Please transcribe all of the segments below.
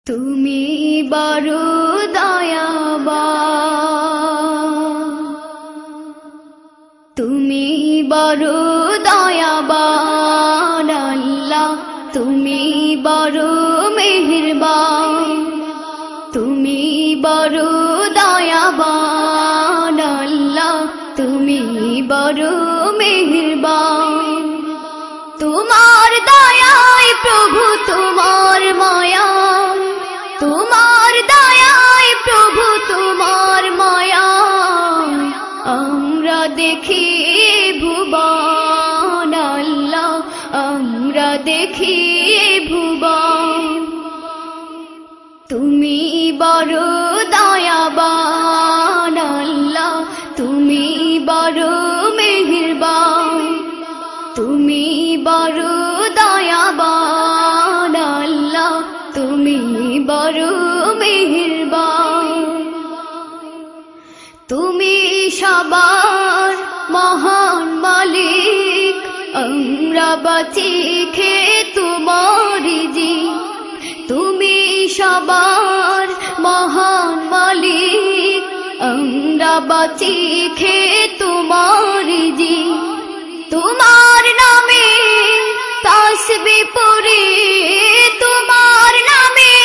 তুমি বড় দয়াবান, তুমি বড় দয়াবান আল্লাহ, তুমি বড় মেহেরবান, তুমি বড় দয়াবান আল্লাহ, তুমি বড় মেহেরবান। তোমার দয়ায় প্রভু, তোমার মায়া, তোমার দয়ায় প্রভু, তোমার মায়া আমরা দেখি ভুবন আল্লাহ, আমরা দেখি ভুবন। তুমি বড় দয়াবান আল্লাহ, তুমি বড় মেহেরবান, তুমি বড় দয়াবান আল্লাহ, তুমি বড় মেহেরবান। তুমি সবার মহান মালিক, আমরা বাঁচি খেয়ে তোমারি জি। তুমি সবার মহান মালিক, আমরা বাঁচি খেয়ে তোমারি জি। তোমার নামে তাসবিহ পড়ি, তোমার নামে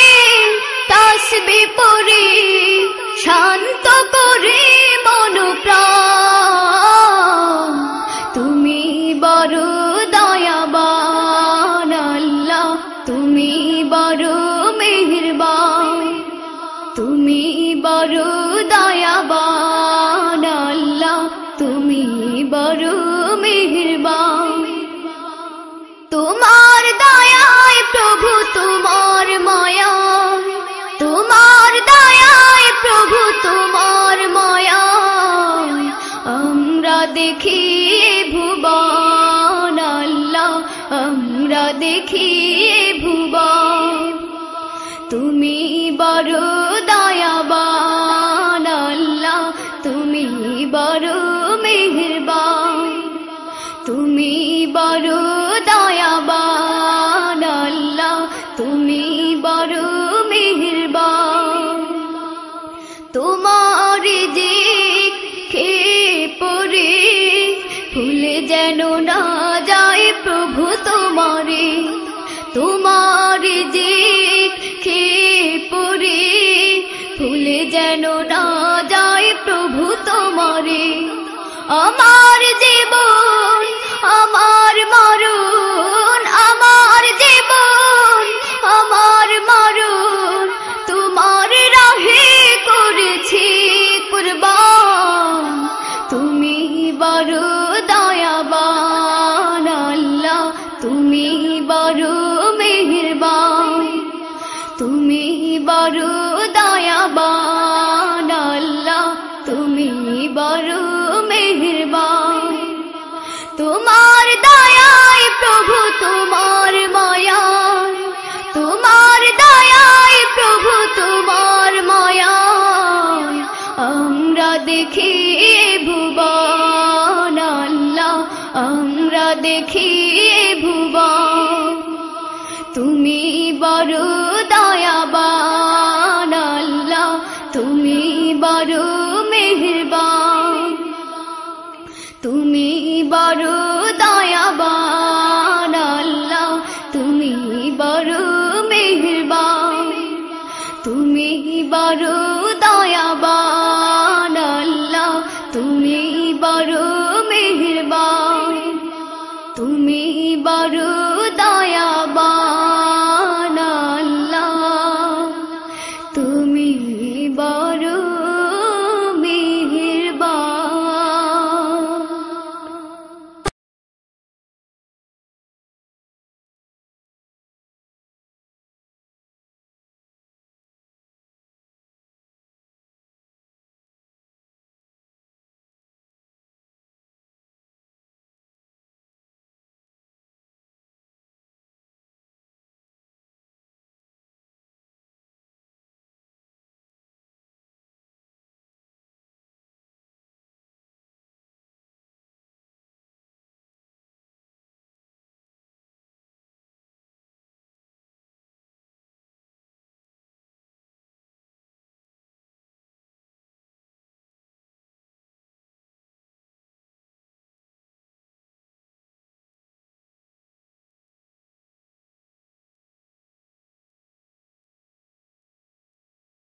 তাসবিহ পড়ি, শান্ত করে মন প্রাণ। তুমি বড় দয়াবান আল্লাহ, তুমি বড় মেহেরবান, তুমি বড় দয়াবান আল্লাহ, তুমি বড় মেহেরবান। তোমার দয়ায় প্রভু, তোমার মায়া, তোমার দয়ায় প্রভু, তোমার মায়া আমরা দেখি ভুবন আল্লাহ, আমরা দেখি ভুবন। তুমি বড় দয়াবান আল্লাহ, তুমি বড় মেহেরবান, তুমি বড় দয়াবান আল্লাহ, তুমি বড় মেহেরবান। তোমার রিজিক খেয়ে পড়ে ভুলে যেন না যায় প্রভু তোমারে। তোমার রিজিক খেয়ে পড়ে ভুলে যেন না যায় প্রভু তোমারে। আমার জীবন, আমার মরণ, আমার জীবন, আমার মরণ তোমার রাহে করেছি কুরবান। তুমি বড় দয়াবান আল্লাহ, তুমি বড় মেহেরবান, তুমি বড় দয়াবান আল্লাহ, তুমি বড় মেহেরবান। তোমার দয়ায় প্রভু, তোমার মায়া, তোমার দয়ায় প্রভু, তোমার মায়া আমরা দেখি ভুবন আল্লাহ, আমরা দেখি ভুবন। তুমি বড় দয়াবান আল্লাহ, তুমি বড় মেহেরবান, তুমি বড় দয়াবান আল্লাহ, তুমি বড় মেহেরবান, তুমি বড়